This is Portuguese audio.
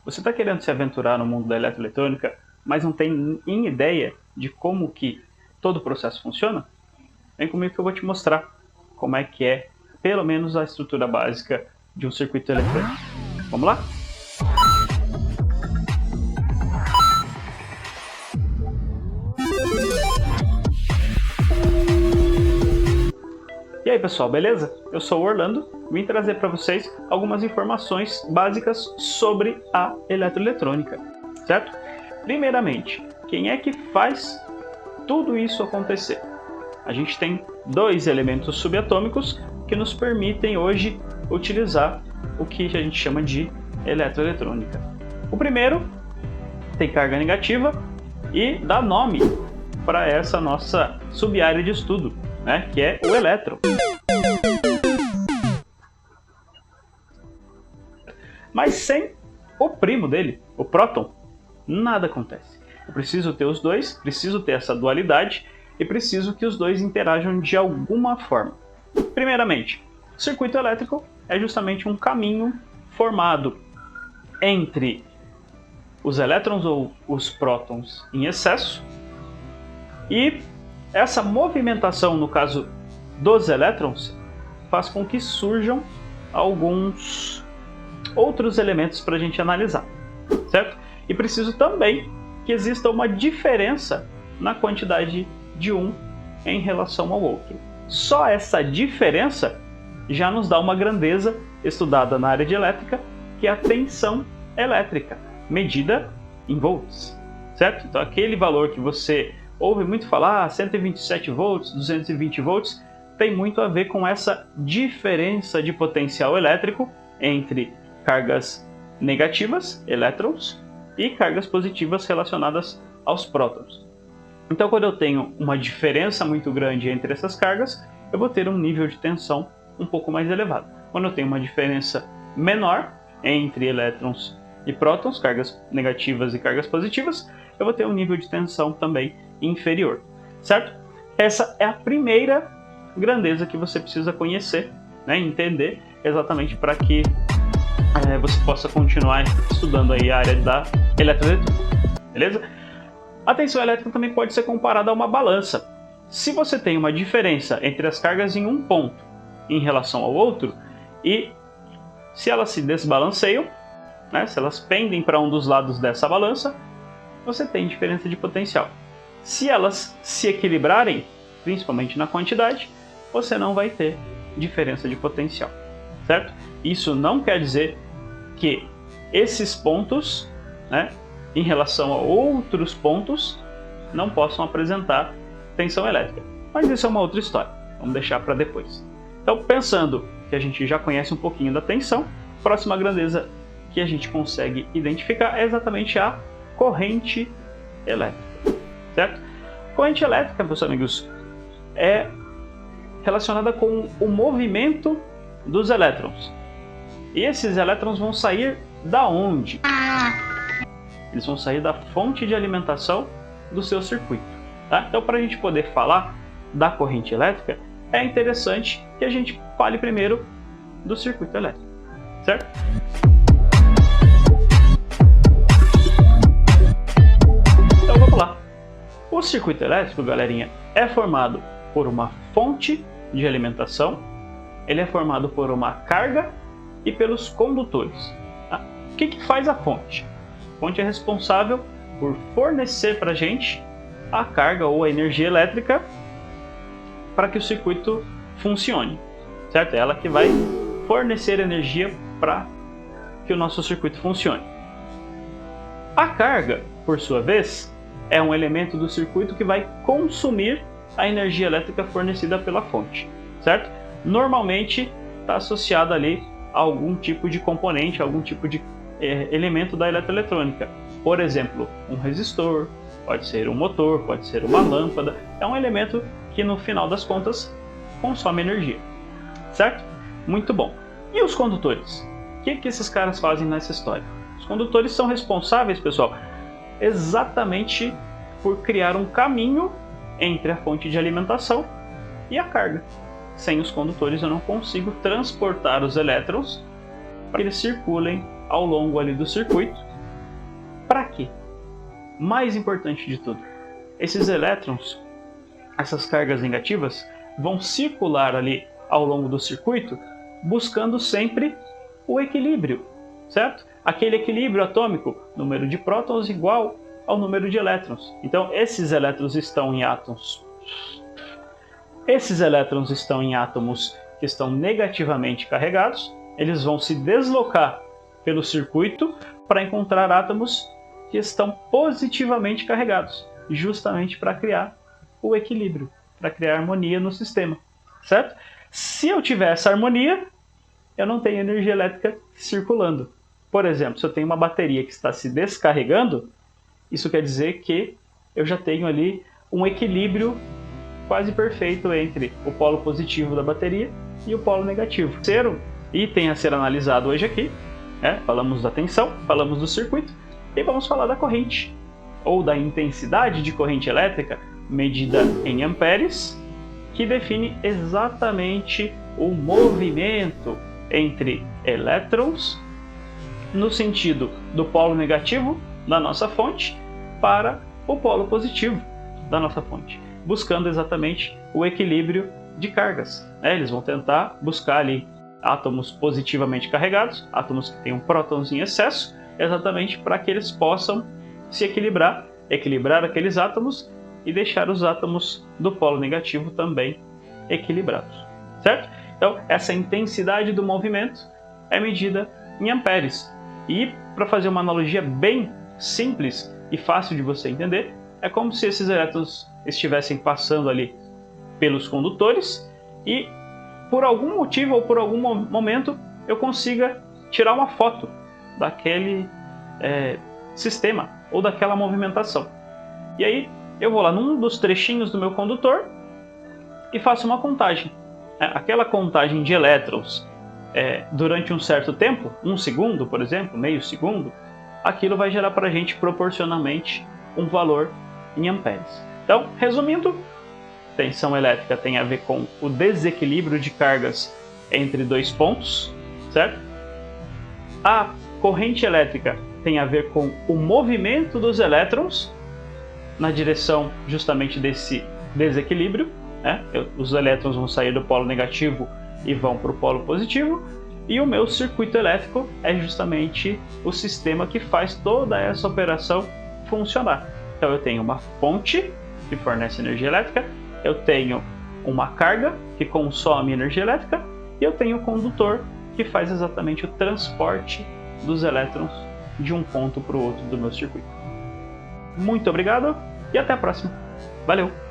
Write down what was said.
Você está querendo se aventurar no mundo da eletroeletrônica, mas não tem nem ideia de como que todo o processo funciona? Vem comigo que eu vou te mostrar como é que é, pelo menos, a estrutura básica de um circuito eletrônico. Vamos lá? E aí pessoal, beleza? Eu sou o Orlando, vim trazer para vocês algumas informações básicas sobre a eletroeletrônica, certo? Primeiramente, quem é que faz tudo isso acontecer? A gente tem dois elementos subatômicos que nos permitem hoje utilizar o que a gente chama de eletroeletrônica. O primeiro tem carga negativa e dá nome para essa nossa sub-área de estudo, né, que é o elétron. Mas sem o primo dele, o próton, nada acontece. Eu preciso ter os dois, preciso ter essa dualidade e preciso que os dois interajam de alguma forma. Primeiramente, o circuito elétrico é justamente um caminho formado entre os elétrons ou os prótons em excesso e essa movimentação, no caso dos elétrons, faz com que surjam alguns outros elementos para a gente analisar, certo? E preciso também que exista uma diferença na quantidade de um em relação ao outro. Só essa diferença já nos dá uma grandeza estudada na área de elétrica, que é a tensão elétrica, medida em volts, certo? Então aquele valor que você ouve muito falar, 127 volts, 220 volts, tem muito a ver com essa diferença de potencial elétrico entre cargas negativas, elétrons, e cargas positivas relacionadas aos prótons. Então, quando eu tenho uma diferença muito grande entre essas cargas, eu vou ter um nível de tensão um pouco mais elevado. Quando eu tenho uma diferença menor entre elétrons e prótons, cargas negativas e cargas positivas, eu vou ter um nível de tensão também inferior, certo? Essa é a primeira grandeza que você precisa conhecer, né? Entender exatamente para que você possa continuar estudando aí a área da eletroeletrônica, beleza? A tensão elétrica também pode ser comparada a uma balança. Se você tem uma diferença entre as cargas em um ponto em relação ao outro, e se elas se desbalanceiam, né, se elas pendem para um dos lados dessa balança, você tem diferença de potencial. Se elas se equilibrarem, principalmente na quantidade, você não vai ter diferença de potencial, certo? Isso não quer dizer que esses pontos, né, em relação a outros pontos, não possam apresentar tensão elétrica. Mas isso é uma outra história, vamos deixar para depois. Então, pensando que a gente já conhece um pouquinho da tensão, a próxima grandeza que a gente consegue identificar é exatamente a corrente elétrica, certo? Corrente elétrica, meus amigos, é relacionada com o movimento dos elétrons. E esses elétrons vão sair da onde? Eles vão sair da fonte de alimentação do seu circuito, tá? Então, para a gente poder falar da corrente elétrica, é interessante que a gente fale primeiro do circuito elétrico, certo? Então vamos lá. O circuito elétrico, galerinha, é formado por uma fonte de alimentação, ele é formado por uma carga e pelos condutores. Tá? O que faz a fonte? A fonte é responsável por fornecer para a gente a carga ou a energia elétrica para que o circuito funcione, certo? É ela que vai fornecer energia para que o nosso circuito funcione. A carga, por sua vez, é um elemento do circuito que vai consumir a energia elétrica fornecida pela fonte, certo? Normalmente está associada ali a algum tipo de componente, algum tipo de elemento da eletroeletrônica. Por exemplo, um resistor, pode ser um motor, pode ser uma lâmpada. É um elemento que no final das contas consome energia, certo? Muito bom. E os condutores? O que esses caras fazem nessa história? Os condutores são responsáveis, pessoal, exatamente por criar um caminho entre a fonte de alimentação e a carga. Sem os condutores eu não consigo transportar os elétrons para que eles circulem ao longo ali do circuito Para quê? Mais importante de tudo, esses elétrons, essas cargas negativas, vão circular ali ao longo do circuito, buscando sempre o equilíbrio, certo? Aquele equilíbrio atômico, número de prótons igual ao número de elétrons. Então, esses elétrons estão em átomos que estão negativamente carregados, eles vão se deslocar pelo circuito para encontrar átomos que estão positivamente carregados, justamente para criar o equilíbrio, para criar harmonia no sistema, certo? Se eu tiver essa harmonia, eu não tenho energia elétrica circulando. Por exemplo, se eu tenho uma bateria que está se descarregando, isso quer dizer que eu já tenho ali um equilíbrio quase perfeito entre o polo positivo da bateria e o polo negativo. Terceiro item a ser analisado hoje aqui, falamos da tensão, falamos do circuito e vamos falar da corrente, ou da intensidade de corrente elétrica medida em amperes, que define exatamente o movimento entre elétrons no sentido do polo negativo da nossa fonte para o polo positivo da nossa fonte, buscando exatamente o equilíbrio de cargas. Eles vão tentar buscar ali átomos positivamente carregados, átomos que tenham prótons em excesso, exatamente para que eles possam se equilibrar aqueles átomos e deixar os átomos do polo negativo também equilibrados, certo? Então, essa intensidade do movimento é medida em amperes. E, para fazer uma analogia bem simples e fácil de você entender, é como se esses elétrons estivessem passando ali pelos condutores e, por algum motivo ou por algum momento, eu consiga tirar uma foto daquele sistema ou daquela movimentação. E aí, eu vou lá num dos trechinhos do meu condutor e faço uma contagem. Aquela contagem de elétrons durante um certo tempo, 1 segundo, por exemplo, meio segundo, aquilo vai gerar para a gente proporcionalmente um valor em amperes. Então, resumindo, tensão elétrica tem a ver com o desequilíbrio de cargas entre dois pontos, certo? A corrente elétrica tem a ver com o movimento dos elétrons na direção justamente desse desequilíbrio. Os elétrons vão sair do polo negativo e vão para o polo positivo, e o meu circuito elétrico é justamente o sistema que faz toda essa operação funcionar. Então eu tenho uma fonte que fornece energia elétrica, eu tenho uma carga que consome energia elétrica e eu tenho um condutor que faz exatamente o transporte dos elétrons de um ponto para o outro do meu circuito. Muito obrigado e até a próxima. Valeu!